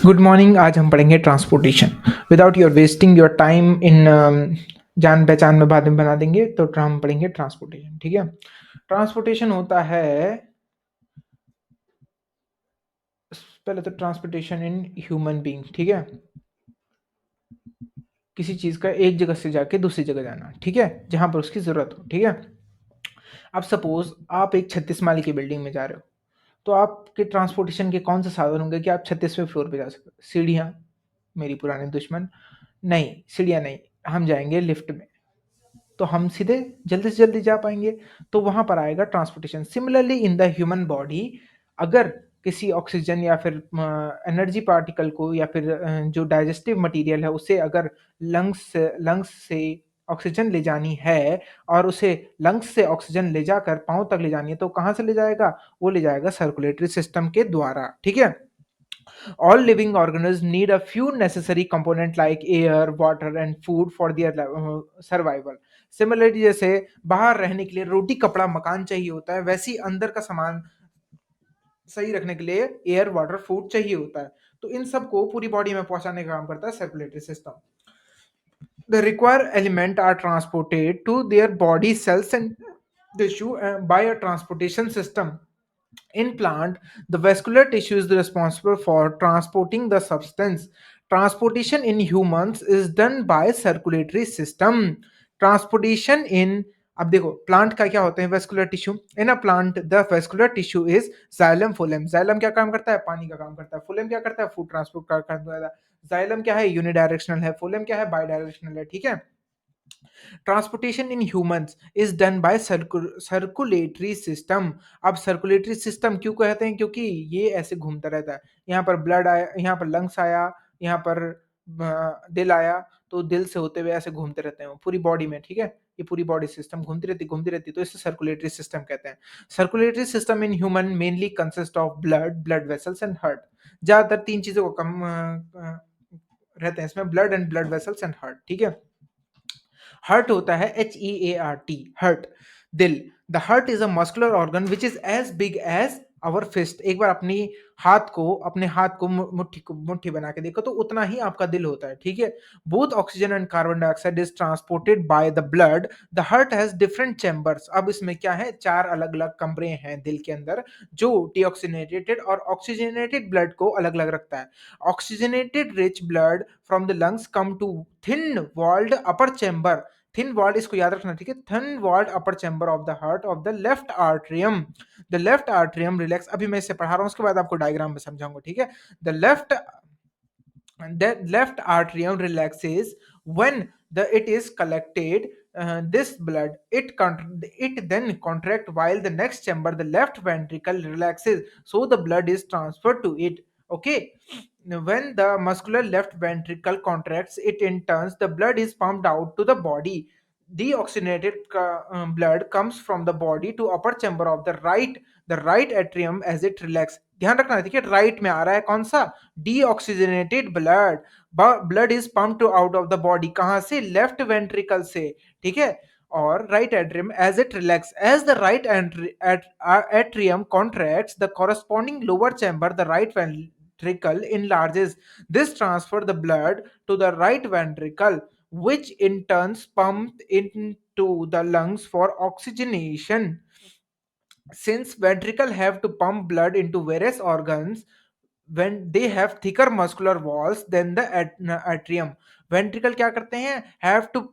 Good morning. आज हम पढ़ेंगे transportation. Without your wasting your time in जान पहचान में बाद में बना देंगे। तो हम पढ़ेंगे ट्रांसपोर्टेशन। ठीक है। ट्रांसपोर्टेशन होता है, पहले तो ट्रांसपोर्टेशन इन ह्यूमन बीइंग। ठीक है, किसी चीज का एक जगह से जाके दूसरी जगह जाना। ठीक है, जहां पर उसकी जरूरत हो। ठीक है। अब सपोज आप एक 36 माले की बिल्डिंग में जा रहे हो, तो आपके ट्रांसपोर्टेशन के कौन से साधन होंगे कि आप 36वें फ्लोर पे जा सकते हो? सीढ़ियाँ, मेरी पुरानी दुश्मन। नहीं, सीढ़ियाँ नहीं, हम जाएंगे लिफ्ट में, तो हम सीधे जल्दी से जल्दी जा पाएंगे। तो वहां पर आएगा transportation. Similarly in the human body, अगर किसी ऑक्सीजन या फिर एनर्जी पार्टिकल को या फिर जो डाइजेस्टिव मटेरियल है उसे अगर लंग्स से ऑक्सीजन ले जानी है और उसे लंग्स से ऑक्सीजन ले जाकर पाँव तक ले जानी है, तो कहाँ से ले जाएगा? वो ले जाएगा सर्कुलेटरी सिस्टम के द्वारा। ठीक है। All living organisms need a few necessary components like air, water, and food for their survival. Similarly, जैसे बाहर रहने के लिए रोटी, कपड़ा, मकान चाहिए होता है, वैसे ही अंदर का सामान सही रखने के लिए एयर, वाटर, फूड चाहिए होता है। तो इन सबको पूरी बॉडी में पहुंचाने का काम करता है circulatory system. The required element are transported to their body cells and tissue by a transportation system. In plant, the vascular tissue is responsible for transporting the substance. Transportation in humans is done by circulatory system. Transportation in, अब देखो plant का क्या होता है? Vascular tissue. In a plant the vascular tissue is xylem phloem. Xylem क्या काम करता है? पानी का काम करता है। फोलेम क्या करता है? फूड ट्रांसपोर्ट का काम करता है। जाइलम क्या है? यूनिडायरेक्शनल है। फोलेम क्या है? बाई डायरेक्शनल है। ठीक है। Transportation in humans is done by circulatory system. अब सर्कुलेटरी सिस्टम क्यों कहते हैं? क्योंकि ये ऐसे घूमता रहता है। यहाँ पर ब्लड आया, यहाँ पर लंग्स आया, यहाँ पर दिल आया, तो दिल से होते हुए ऐसे घूमते रहते हैं पूरी बॉडी में। ठीक है, ये पूरी बॉडी सिस्टम घूमती रहती, तो इसे सर्कुलेटरी सिस्टम कहते हैं। Circulatory system in human mainly consist of blood, blood vessels and heart. ज्यादातर तीन चीजों को कम रहते हैं इसमें, blood and blood vessels and heart. ठीक है। हर्ट होता है HEART, हर्ट, दिल। The heart is a muscular organ which is as big as our fist. एक बार अपने हाथ को मुट्ठी बना के देखो, तो उतना ही आपका दिल होता है। ठीक है। Both oxygen and carbon dioxide is transported by the blood. The heart has different chambers. अब इसमें क्या है? चार अलग अलग कमरे हैं दिल के अंदर, जो डीऑक्सीनेटेड और ऑक्सीजनेटेड ब्लड को अलग अलग रखता है। Oxygenated rich blood from the lungs come to thin walled upper chamber. Thin walled, इसको याद रखना। ठीक है। Thin walled upper chamber of the heart of the left atrium. The left atrium relax. अभी मैं इसे पढ़ा रहा हूं, उसके बाद आपको डायग्राम में समझाऊंगा। ठीक है। The left atrium relaxes when it is collected this blood. It then contract while the next chamber, the left ventricle, relaxes, so the blood is transferred to it. Okay. When the muscular left ventricle contracts, it in turns the blood is pumped out to the body. Deoxygenated blood comes from the body to upper chamber of the right atrium as it relax. ध्यान रखना है। ठीक है, right में आ रहा है कौन सा? Deoxygenated blood. Blood is pumped out of the body. कहां से? लेफ्ट वेंट्रिकल से। ठीक है। और right atrium as it relax, as the right atrium contracts, the corresponding lower chamber, the right ventricle, enlarges. This transfers the blood to the right ventricle, which in turns pump into the lungs for oxygenation. Since ventricle have to pump blood into various organs, when they have thicker muscular walls than the atrium, ventricle क्या करते हैं? Have to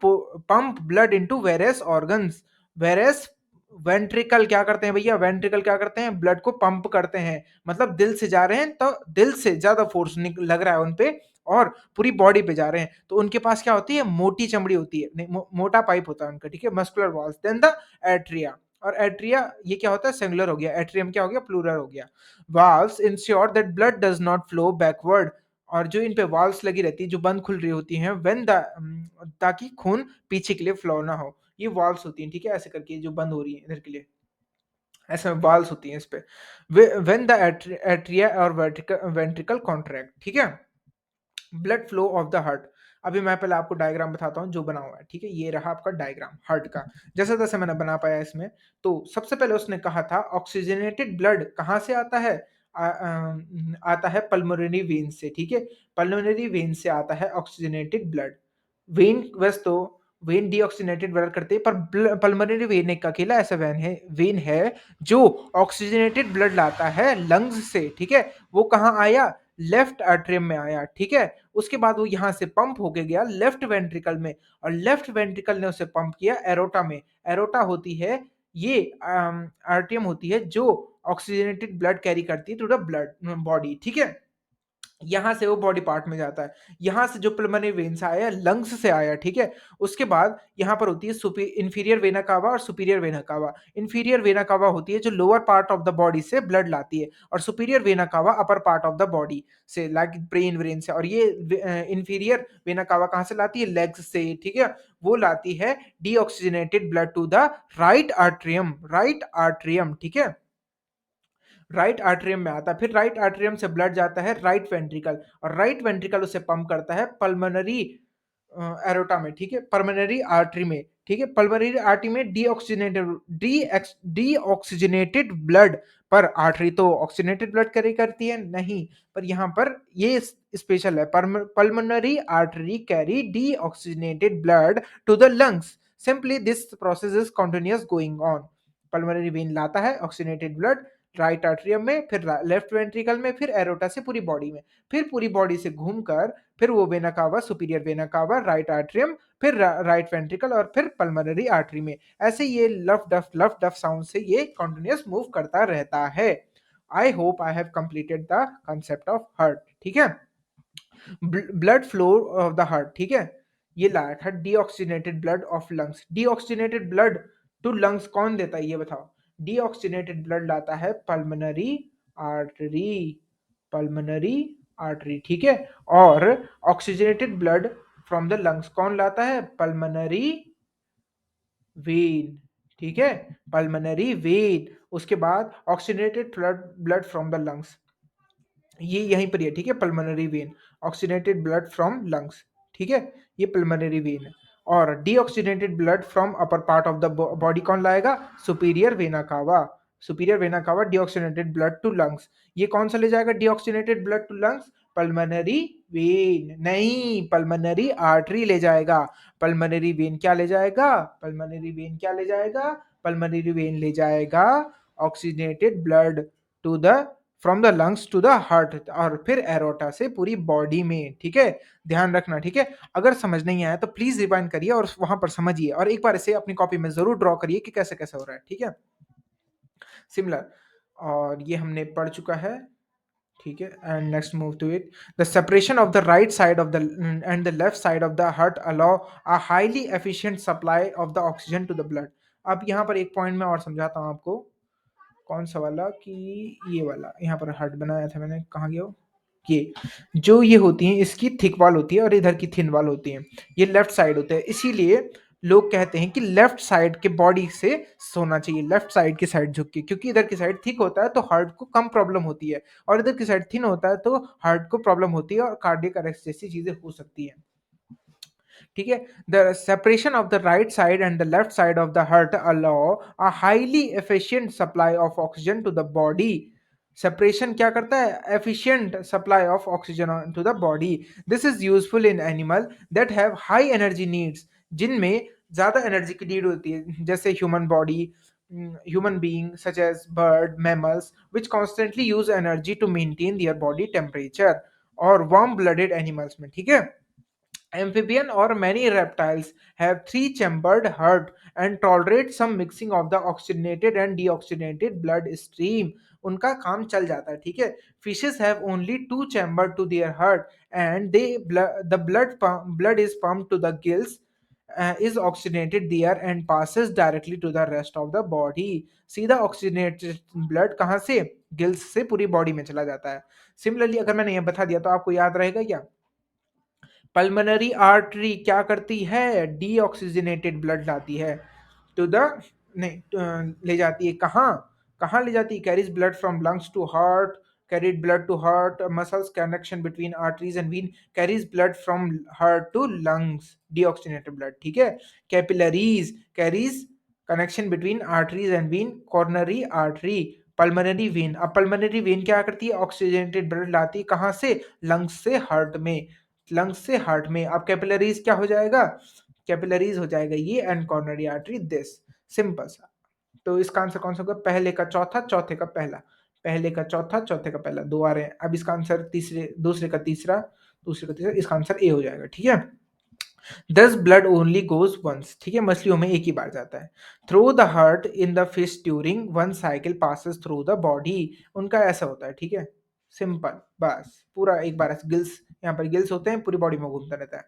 pump blood into various organs, whereas ventricle क्या करते हैं भैया? Ventricle क्या करते हैं? ब्लड को पंप करते हैं। मतलब दिल से जा रहे हैं, तो दिल से ज्यादा फोर्स लग रहा है उनपे और पूरी बॉडी पे जा रहे हैं, तो उनके पास क्या होती है? मोटी चमड़ी होती है, नहीं मोटा पाइप होता है उनका। ठीक है। Muscular walls. Then the atria. और एट्रिया ये क्या होता है? सिंगुलर हो गया। एट्रियम क्या हो गया? प्लूरल हो गया। Valves ensure that blood does not flow backward. और जो इन पे वाल्व्स लगी रहती है, जो बंद खुल रही होती हैं, व्हेन द ताकि खून पीछे के लिए फ्लो ना हो, ये वाल्व्स होती हैं। ठीक है। ऐसे करके जो बंद हो रही है इधर के लिए, ऐसे वाल्व्स होती हैं इस पे। व्हेन द एट्रिया और वेंट्रिकल कॉन्ट्रैक्ट। ठीक है। Blood flow of the heart. अभी मैं पहले आपको डायग्राम बताता हूँ जो बना हुआ है। ठीक है। ये रहा आपका डायग्राम हार्ट का, जैसे तैसे मैंने बना पाया इसमें। तो सबसे पहले उसने कहा था ऑक्सीजनेटेड ब्लड कहाँ से आता है? आता है पल्मोनरी वेन से, ठीक है? पल्मोनरी वेन से आता है ऑक्सीजनेटेड ब्लड। वेन वैसे तो वेन डीऑक्सीजनेटेड ब्लड करते हैं, पर पल्मोनरी वेन एक अकेला ऐसा वेन है जो ऑक्सीजनेटेड ब्लड लाता है लंग्स से, ठीक है? वो कहाँ आया? लेफ्ट आर्टरियम में आया, ठीक है? उसके बाद वो यहाँ से पंप होके गया लेफ्ट वेंट्रिकल में, और लेफ्ट वेंट्रिकल ने उसे पंप किया एरोटा में। एरोटा होती है ये आर्टरियम होती है जो ऑक्सीजनेटेड ब्लड कैरी करती है टू द ब्लड बॉडी, ठीक है? यहाँ से वो बॉडी पार्ट में जाता है। यहाँ से जो पल्मोनरी वेन से आया, लंग्स से आया, ठीक है? उसके बाद यहाँ पर होती है इंफीरियर वेना कावा और सुपीरियर वेना कावा। इंफीरियर वेना कावा होती है जो lower part of the body से ब्लड लाती है, और सुपीरियर वेना कावा अपर पार्ट ऑफ द बॉडी से, लाइक ब्रेन व्रेन से। और ये इंफीरियर वेना कावा कहाँ से लाती है? लेग्स से, ठीक है? वो लाती है deoxygenated blood to the right atrium, ठीक है? राइट आर्टरियम में आता है, फिर राइट आर्टरियम से ब्लड जाता है राइट वेंट्रिकल, और राइट वेंट्रिकल उसे पंप करता है पल्मोनरी एरोटा में, ठीक है? पल्मोनरी आर्टरी में, ठीक है? पल्मोनरी आर्टरी में डीऑक्सीजनेटेड ब्लड, पर आर्टरी तो ऑक्सीजनेटेड ब्लड कैरी करती है नहीं, पर यहाँ पर ये स्पेशल है, pulmonary artery carry deoxygenated blood to the lungs. Simply this process is continuous going on. Pulmonary vein लाता है ऑक्सीजनेटेड ब्लड राइट आर्टरियम में, फिर लेफ्ट वेंट्रिकल में, फिर एरोटा से पूरी बॉडी में, फिर पूरी बॉडी से घूमकर फिर वो वेना कावा, सुपीरियर वेना कावा, राइट आर्टरियम, फिर राइट वेंट्रिकल, और फिर पल्मोनरी आर्टरी में। ऐसे ये लफ डफ साउंड से ये कंटिन्यूअस मूव करता रहता है। I hope I have completed the concept of heart, ठीक है? Blood flow of the heart, ठीक है? ये लाया था deoxygenated blood of lungs. Deoxygenated blood to lungs कौन देता है ये बताओ? डीऑक्सीजनेटेड ब्लड लाता है पल्मोनरी आर्टरी, पल्मोनरी आर्टरी, ठीक है? और oxygenated blood from the lungs कौन लाता है? पल्मोनरी वेन, ठीक है? Pulmonary vein. उसके बाद oxygenated blood from the lungs, ये यहीं पर ही है, ठीक है? Pulmonary vein, oxygenated blood from lungs, ठीक है? ये पल्मोनरी वेन है। और deoxygenated blood from upper part of the body कौन लाएगा? Superior vena cava. Superior vena cava deoxygenated blood to lungs. ये कौन सा ले जाएगा deoxygenated blood to lungs? Pulmonary vein नहीं, पल्मोनरी आर्टरी ले जाएगा। पल्मोनरी वेन क्या ले जाएगा? पल्मोनरी वेन क्या ले जाएगा? पल्मोनरी वेन ले जाएगा oxygenated blood to the from the lungs to the heart, और फिर एरोटा से पूरी बॉडी में, ठीक है? ध्यान रखना, ठीक है? अगर समझ नहीं आया तो प्लीज रिवाइंड करिए और वहां पर समझिए, और एक बार इसे अपनी कॉपी में जरूर ड्रॉ करिए कि कैसे कैसे हो रहा है, ठीक है? सिमिलर, और ये हमने पढ़ चुका है, ठीक है? And next move to it. The separation of the right side of the and the left side of the heart allow a highly efficient supply of the oxygen to the blood. अब यहाँ पर एक point मैं और समझाता हूँ आपको। कौन सा वाला? कि ये वाला यहाँ पर हार्ट बनाया था मैंने, कहाँ गया वो? ये जो ये होती हैं इसकी थिक वॉल होती है और इधर की थिन वॉल होती है। ये लेफ्ट साइड होते हैं, इसीलिए लोग कहते हैं कि लेफ्ट साइड के बॉडी से सोना चाहिए, लेफ्ट साइड की साइड झुक के, क्योंकि इधर की साइड थिक होता है तो हार्ट को कम प्रॉब्लम होती है, और इधर की साइड थिन होता है तो हार्ट को प्रॉब्लम होती है और कार्डियक अरेस्ट जैसी चीजें हो सकती है, ठीक है? The separation of the right side and the left side of the heart allow a highly efficient supply of oxygen to the body. Separation क्या करता है? Efficient supply of oxygen to the body. This is useful in animal that have high energy needs, जिनमें ज्यादा energy की need होती है, जैसे human body, human being such as bird, mammals, which constantly use energy to maintain their body temperature, और warm blooded animals में, ठीक है? Amphibian or many reptiles have three-chambered heart and tolerate some mixing of the oxygenated and deoxygenated blood stream. उनका काम चल जाता है, ठीक है? Fishes have only two chamber to their heart, and the blood is pumped to the gills, is oxygenated there and passes directly to the rest of the body. सीधा oxygenated blood कहाँ से? गिल्स से पूरी body में चला जाता है। Similarly अगर मैंने ये बता दिया तो आपको याद रहेगा क्या? पल्मोनरी आर्टरी क्या करती है? डीऑक्सीजनेटेड ब्लड लाती है टू द, नहीं, ले जाती है कहाँ? कहाँ ले जाती है? Carries blood from lungs to heart, carried blood to heart, muscles connection between arteries and vein, carries blood from heart to lungs, deoxygenated blood, ठीक है? capillaries carries connection between arteries and vein, coronary artery, pulmonary vein, अब pulmonary vein क्या करती है, oxygenated blood लाती है कहाँ से, लंग्स से हार्ट में, लंग्स से हार्ट में। अब कैपिलरीज क्या हो जाएगा, कैपिलरीज हो जाएगा ये, and coronary artery this, simple सा। तो इसका आंसर कौन सा होगा, पहले का चौथा, चौथे का पहला, पहले का चौथा, चौथे का पहला, दो आ रहे हैं। अब इसका आंसर तीसरे, दूसरे का तीसरा, दूसरे का तीसरा, इसका आंसर ए हो जाएगा, ठीक है। दस ब्लड ओनली गोज वंस, ठीक है, मछलियों में एक ही बार जाता है। Through the heart in the fish during one cycle passes through the body, उनका ऐसा होता है, ठीक है, सिंपल, बस पूरा एक बार गिल्स, यहाँ पर गिल्स होते हैं, पूरी बॉडी में घूमता रहता है।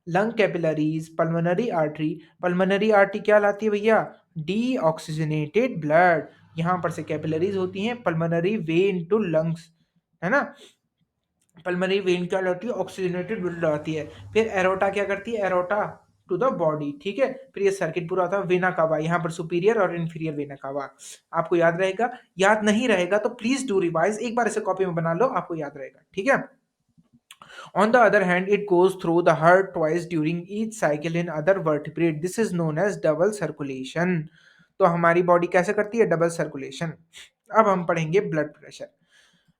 Lung capillaries, pulmonary artery, pulmonary artery क्या लाती है भैया, डी ऑक्सीजनेटेड ब्लड, यहाँ पर से कैपिलरीज होती हैं, पल्मोनरी वेन टू लंग्स, है ना, पल्मोनरी वेन क्या लाती है, ऑक्सीजनेटेड ब्लड लाती है। फिर एरोटा क्या करती है, एरोटा टू द बॉडी, ठीक है। फिर ये सर्किट पूरा होता है, वेना कावा, यहाँ पर सुपीरियर और इन्फीरियर वेना कावा, आपको याद रहेगा। याद नहीं रहेगा तो प्लीज डू रिवाइज, एक बार इसे कॉपी में बना लो, आपको याद रहेगा, ठीक है। On the other hand, it goes through the heart twice during each cycle in other vertebrate. This is known as double circulation. तो हमारी बॉडी कैसे करती है, डबल सर्कुलेशन। अब हम पढ़ेंगे blood pressure.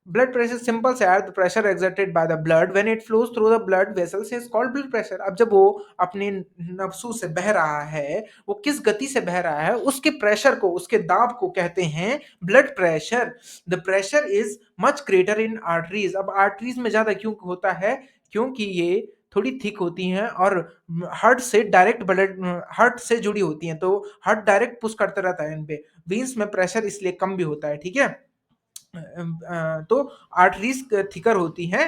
Blood pressure simple से यार, the pressure exerted by the blood when it flows through the blood vessels is called blood pressure. अब जब वो अपने नसों से बह रहा है, वो किस गति से बह रहा है, उसके प्रेशर को, उसके दाब को कहते हैं blood pressure. The pressure is much greater in arteries. अब आर्टरीज में ज्यादा क्यों होता है, क्योंकि ये थोड़ी थिक होती हैं और हार्ट से डायरेक्ट ब्लड, हार्ट से जुड़ी होती हैं, तो हार्ट डायरेक्ट पुश करता रहता है इन पे। वेन्स में प्रेशर इसलिए कम भी होता है, ठीक है। तो आर्टरीज थिकर होती हैं,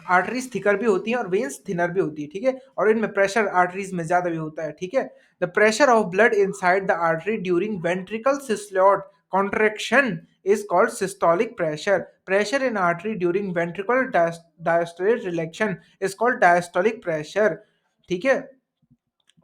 आर्टरीज थिकर भी होती हैं और वेन्स थिनर भी होती है, ठीक है। और इनमें प्रेशर आर्टरीज में ज्यादा भी होता है, ठीक है। The pressure of blood inside the artery during ventricle सिस्टोड contraction is called systolic pressure. Pressure in artery during ventricular diastolic relaxation is called diastolic pressure, ठीक है।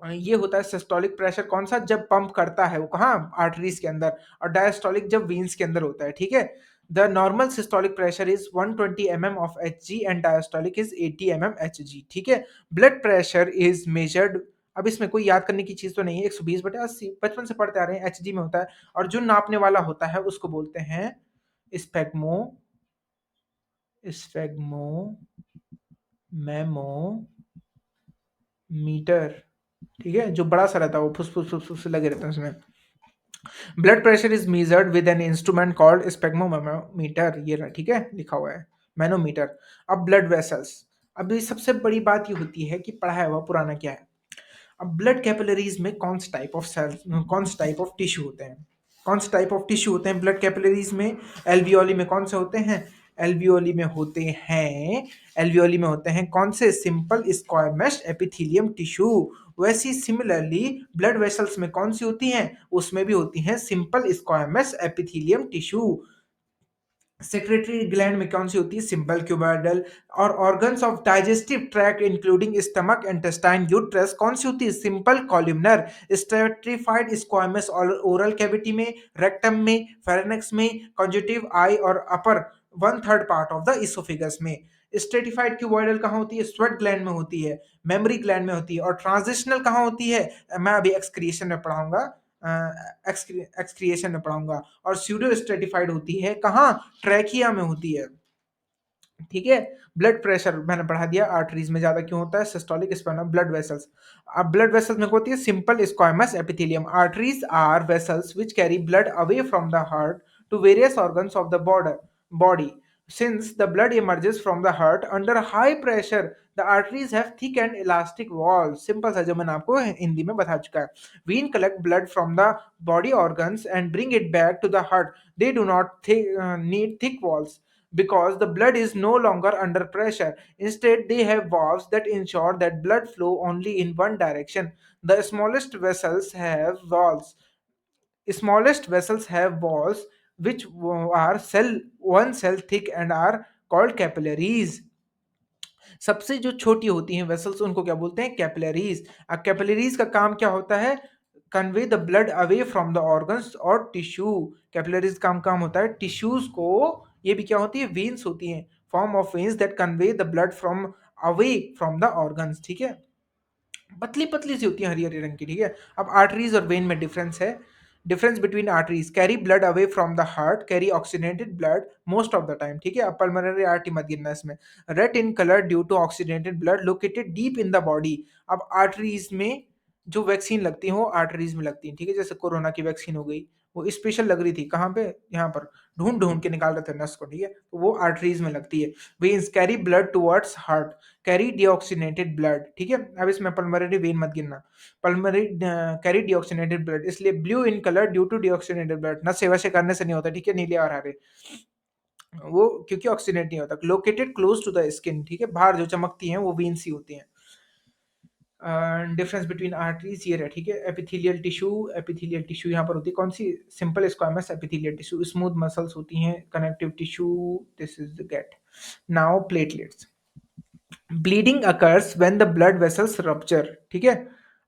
ये होता है सिस्टोलिक प्रेशर कौन सा, जब पंप करता है वो कहाँ, आर्टरीज के अंदर, और डायस्टोलिक जब वीन्स के अंदर होता है, ठीक है। The normal systolic pressure is 120 mm of Hg and diastolic is 80 mm Hg, ठीक है। ब्लड प्रेशर इज मेजर्ड, अब इसमें कोई याद करने की चीज तो नहीं है, 120/80 बचपन से पढ़ते आ रहे हैं, Hg में होता है। और जो नापने वाला होता है उसको बोलते हैं स्पेग्मो, स्पेग्मो मेमो मीटर, ठीक है, जो बड़ा सा रहता है, वो फुस फुस फुस फुस लगे रहते हैं उसमें। Blood pressure is measured with an instrument called sphygmomanometer, ये रहा, ठीक है, लिखा हुआ है मैनोमीटर। अब ब्लड वेसल्स, अब ये सबसे बड़ी बात ये होती है कि पढ़ा हुआ पुराना क्या है। अब ब्लड कैपिलरीज में कौन सा टाइप ऑफ सेल, कौन सा टाइप ऑफ टिश्यू होते हैं, कौन सा टाइप ऑफ टिश्यू होते हैं ब्लड कैपिलरीज में, एल्वियोली में कौन से होते हैं, एल्वियोली में होते हैं, एल्वियोली में होते हैं कौन से, सिंपल स्क्वायमस एपिथेलियम टिश्यू। वैसी सिमिलरली ब्लड वेसल्स में कौन सी होती हैं, उसमें भी होती हैं simple squamous epithelium tissue. Secretary gland में कौन सी होती है, सिंपल क्यूबॉइडल। और organs of digestive tract including stomach, intestine, uterus, कौन सी होती है, simple columnar. Stratified squamous oral cavity में, रेक्टम में, फेरेनेक्स में, कंजक्टिव आई और अपर 1/3 पार्ट ऑफ द इसोफेगस में। स्ट्रेटिफाइड क्यूबॉइडल कहाँ होती है, स्वेट ग्लैंड में होती है, मेमोरी ग्लैंड में होती है। और ट्रांजिशनल कहाँ होती है, मैं अभी एक्सक्रिएशन में पढ़ाऊंगा, एक्सक्रिएशन में पढ़ाऊंगा। और स्यूडो स्ट्रेटिफाइड होती है कहाँ, ट्रैकिया में होती है, ठीक है। ब्लड प्रेशर मैंने बढ़ा दिया, आर्टरीज में ज्यादा क्यों होता है, सिस्टोलिक स्पेनम। ब्लड वेसल्स, अब ब्लड वेसल्स में होती है simple squamous epithelium. Arteries are vessels which carry blood away from the heart to various organs of the body. Since the blood emerges from the heart under high pressure, the arteries have thick and elastic walls. Simple सा, जो मैंने आपको हिंदी में बता चुका है। Vein collect blood from the body organs and bring it back to the heart. They do not need thick walls because the blood is no longer under pressure. Instead, they have valves that ensure that blood flow only in one direction. The smallest vessels have walls which are one cell thick and are called capillaries. सबसे जो छोटी होती हैं vessels उनको क्या बोलते हैं, capillaries. अब कैपिलरीज का काम क्या होता है, convey the blood away from the organs और टिश्यू। कैपिलरीज काम होता है टिश्यूज को, ये भी क्या होती है, वेन्स होती हैं, form of veins that convey the blood from away from the organs, ठीक है। पतली पतली सी होती है, हरी हरी रंग की, ठीक है। अब आर्टरीज और वेन में डिफरेंस है। Difference between arteries, carry blood away from the heart, carry oxygenated blood most of the time, ठीक है। अब पल्मोनरी आर्टरी मत गिनना इसमें। Red in colour due to oxygenated blood located deep in the body. अब arteries में जो vaccine लगती है वो आर्टरीज में लगती है, ठीक है। जैसे कोरोना की वैक्सीन हो गई, वो स्पेशल लग रही थी कहाँ पे, यहाँ पर ढूंढ ढूंढ के निकाल रहे थे नस को, ठीक है, तो वो आर्टरीज में लगती है। Veins carry blood towards heart, carry deoxygenated blood, ठीक है। अब इसमें पल्मोनरी वेन मत गिनना, पल्मोनरी कैरी डीऑक्सीनेटेड ब्लड, इसलिए blue in colour due to deoxygenated blood, नशे वशे करने से नहीं होता, ठीक है, नीले और हरे, वो क्योंकि ऑक्सीनेट नहीं होता। Located close to the skin, ठीक है, बाहर जो चमकती हैं वो वेन्स ही होती हैं। डिफरेंस बिटवीन आर्टरीज ये रहा, ठीक है। एपिथेलियल टिश्यू, एपिथेलियल टिश्यू यहाँ पर होती है कौन सी, simple squamous epithelial tissue, smooth muscles होती हैं, connective tissue, this is the gate. Now platelets, bleeding occurs when the blood vessels rupture, ठीक है।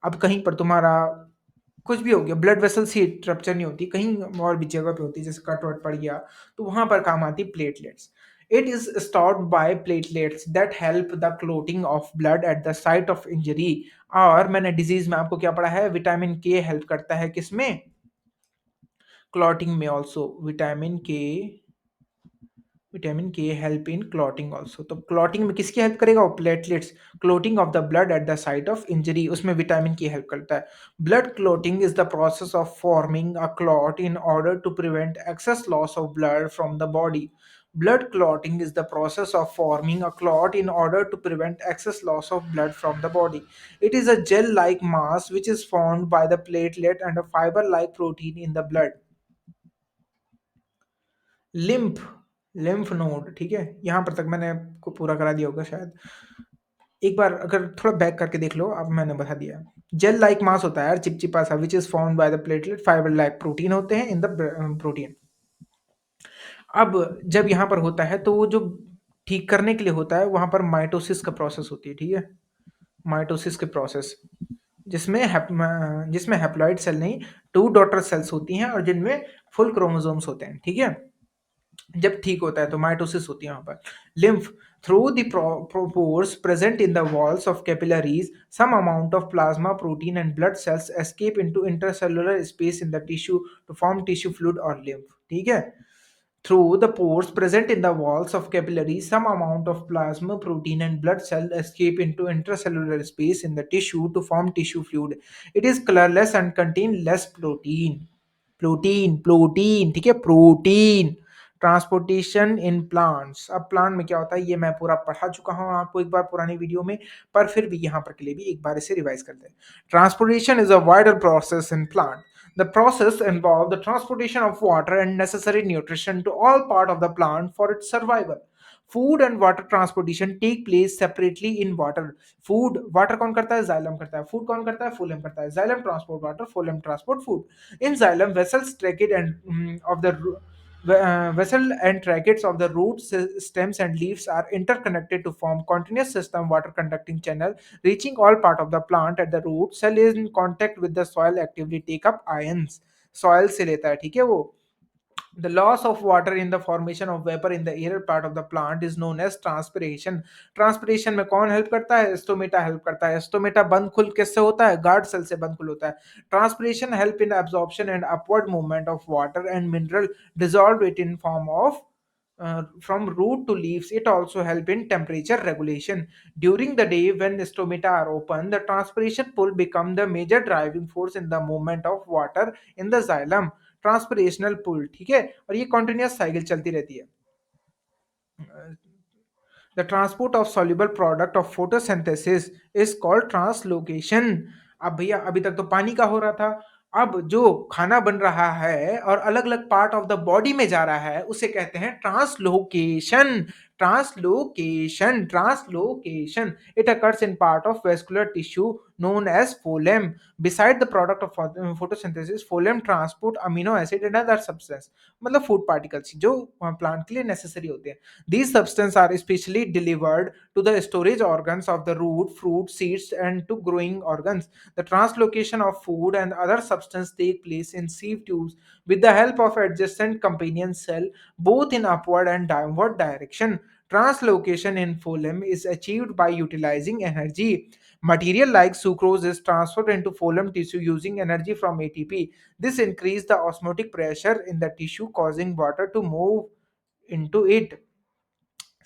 अब कहीं पर तुम्हारा कुछ भी हो गया, ब्लड वेसल्स ही रप्चर नहीं होती, कहीं और भी जगह पे होती है, जैसे कट वट पड़ गया, तो वहां पर काम आती platelets. It is stored by platelets that help the clotting of blood at the site of injury. और मैंने डिजीज में आपको क्या पढ़ा है, विटामिन के हेल्प करता है किसमें, क्लॉटिंग में also, vitamin K help in clotting also. तो क्लॉटिंग में किसकी हेल्प करेगा, वो platelets, clotting of the blood at the site of injury, उसमें विटामिन की हेल्प करता है। Blood clotting is the process of forming a clot in order to prevent excess loss of blood from the body. Blood clotting is the process of forming a clot in order to prevent excess loss of blood from the body. It is a gel-like mass which is formed by the platelet and a fiber-like protein in the blood. Lymph, lymph node, ठीक है, यहां पर तक मैंने आपको पूरा करा दिया होगा शायद, एक बार अगर थोड़ा बैक करके देख लो, अब मैंने बता दिया। जेल लाइक मास होता है यार, चिपचिपा सा, which is formed by the platelet, fibre like protein होते हैं इन द प्रोटीन। अब जब यहाँ पर होता है तो वो जो ठीक करने के लिए होता है, वहां पर माइटोसिस का प्रोसेस होती है, ठीक है, माइटोसिस के प्रोसेस, जिसमें जिसमें हैप्लॉइड सेल नहीं, टू डॉटर सेल्स होती हैं और जिनमें फुल क्रोमोसोम्स होते हैं, ठीक है। जब ठीक होता है तो माइटोसिस होती है वहां पर। Lymph, through the pores present in the walls of capillaries, some amount of plasma protein and blood cells escape into intercellular space in the tissue to form tissue fluid or lymph, ठीक है। Through the pores present in the walls of capillaries, some amount of plasma protein and blood cells escape into intracellular space in the tissue to form tissue fluid. It is colorless and contain less protein. Protein, ठीक है, protein. Transportation in plants, अब plant में क्या होता है ये मैं पूरा पढ़ा चुका हूं आपको एक बार पुरानी वीडियो में, पर फिर भी यहाँ पर के लिए भी एक बार इसे रिवाइज करते हैं। Transportation is a wider process in plant. The process involves the transportation of water and necessary nutrition to all part of the plant for its survival. Food and water transportation take place separately in water. Food, water कौन करता है, xylem करता है। Food कौन करता है, phloem करता है। Xylem transport water, phloem transport food. In xylem, vessels, trachea and of the vessel and tracheids of the roots, stems, and leaves are interconnected to form continuous system water conducting channel reaching all part of the plant. At the root, cell is in contact with the soil, actively take up ions. Soil से लेता है, ठीक है वो। The loss of water in the formation of vapor in the air part of the plant is known as transpiration. Transpiration में कौन help करता है, स्टोमेटा हेल्प करता है। स्टोमेटा बंद खुल किससे होता है, गार्ड सेल से बंद खुल होता है। Transpiration help in absorption and upward movement of water and mineral dissolved it in form of from root to leaves. It also help in temperature regulation. During the day when stomata are open, the transpiration pull become the major driving force in the movement of water in the xylem. Transpirational पुल, ठीक है, और ये continuous cycle चलती रहती है। The transport of soluble product of photosynthesis is called translocation. अब भैया अभी तक तो पानी का हो रहा था, अब जो खाना बन रहा है और अलग अलग पार्ट ऑफ द बॉडी में जा रहा है उसे कहते हैं translocation. Translocation, it occurs in part of vascular tissue known as phloem. Beside the product of photosynthesis, phloem transport amino acid and other substance, मतलब फूड पार्टिकल्स जो प्लांट के लिए नेसेसरी होते हैं। These substances are especially delivered to the storage organs of the root, fruit, seeds, and to growing organs. The translocation of food and other substances take place in sieve tubes with the help of adjacent companion cell, both in upward and downward direction. Translocation in phloem is achieved by utilizing energy. Material like sucrose is transferred into phloem tissue using energy from ATP. This increases the osmotic pressure in the tissue, causing water to move into it.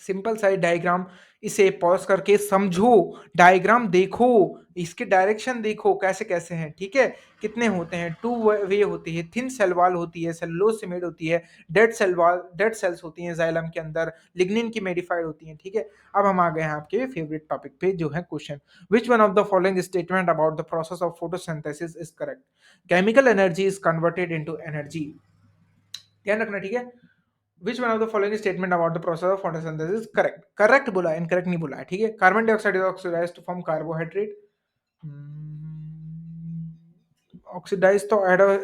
Simple सा diagram, इसे pause करके समझो, diagram देखो, इसके direction देखो कैसे कैसे हैं, ठीक है। कितने होते हैं, टू वे होती है, थिन सेल वॉल होती है, सेलुलोज से मेड होती है, dead cell wall, dead cells होती हैं जाइलम के अंदर, लिग्निन की मेडिफाइड होती हैं, ठीक है। अब हम आ गए हैं आपके फेवरेट टॉपिक पे जो है question, which one of the following statement about the process of photosynthesis is correct. Chemical energy is converted into energy, ध्यान रखना, ठीक है। Which one of the following statement about the process of photosynthesis is correct? Correct बोला है, incorrect नहीं बोला है, ठीक है। Carbon dioxide is oxidized to form carbohydrate. Oxidise तो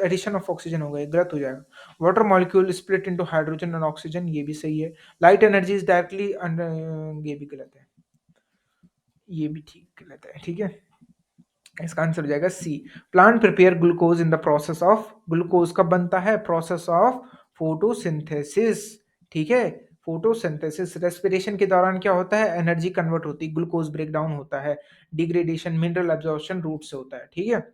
एडिशन ऑफ ऑक्सीजन हो गया, गलत हो जाएगा। Water molecule split into hydrogen and oxygen, ये भी सही है। लाइट एनर्जी इज डायरेक्टली, ये भी गलत है, ये भी ठीक गलत है, ठीक है। इसका आंसर हो जाएगा C. Plant prepare glucose in the process of, glucose कब बनता है, प्रोसेस ऑफ फोटोसिंथेसिस, ठीक है। फोटोसिंथेसिस रेस्पिरेशन के दौरान क्या होता है, एनर्जी कन्वर्ट होती है, ग्लूकोज ब्रेक डाउन होता है, डिग्रेडेशन मिनरल एब्जॉर्प्शन रूट से होता है, ठीक है।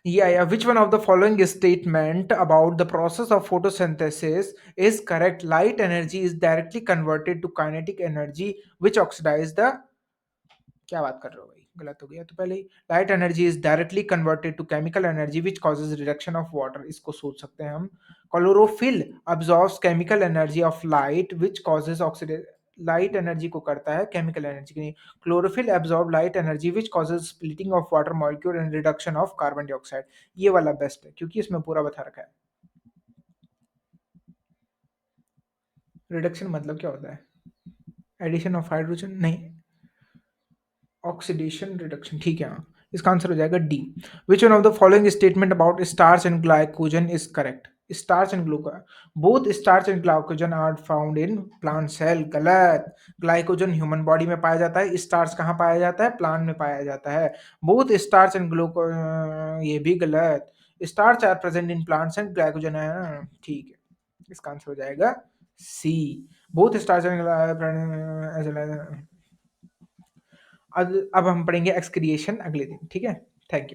Yeah, which one of the following statement about the process of photosynthesis is correct? Light energy is directly converted to kinetic energy which oxidize the, क्या बात कर रहे हो भाई, गलत हो गया तो पहले ही। Light energy is directly converted to chemical energy which causes reduction of water, इसको सोच सकते हैं हम। Chlorophyll absorbs chemical energy of light which causes oxidation, light energy को करता है, केमिकल एनर्जी की नहीं। Chlorophyll absorb light energy which causes splitting of water molecule and reduction of carbon dioxide, ये वाला बेस्ट है क्योंकि इसमें पूरा बता रखा है। रिडक्शन मतलब क्या होता है, एडिशन ऑफ हाइड्रोजन नहीं, ऑक्सीडेशन रिडक्शन, ठीक है। हाँ, इसका आंसर हो जाएगा D. Which one of the following statement about starch and glycogen is correct. Starch and glucose, both starch and glycogen are found in plant cell, गलत। Glycogen human body में पाया जाता है, स्टार्च कहाँ पाया जाता है, प्लांट में पाया जाता है। बोथ स्टार्च एंड ग्लूको, ये भी गलत। Starch are present in plants and glycogen है, ठीक है। इसका आंसर हो जाएगा सी। बोथ स्टार्च एंड, अब हम पढ़ेंगे एक्सक्रिएशन अगले दिन, ठीक है। Thank you.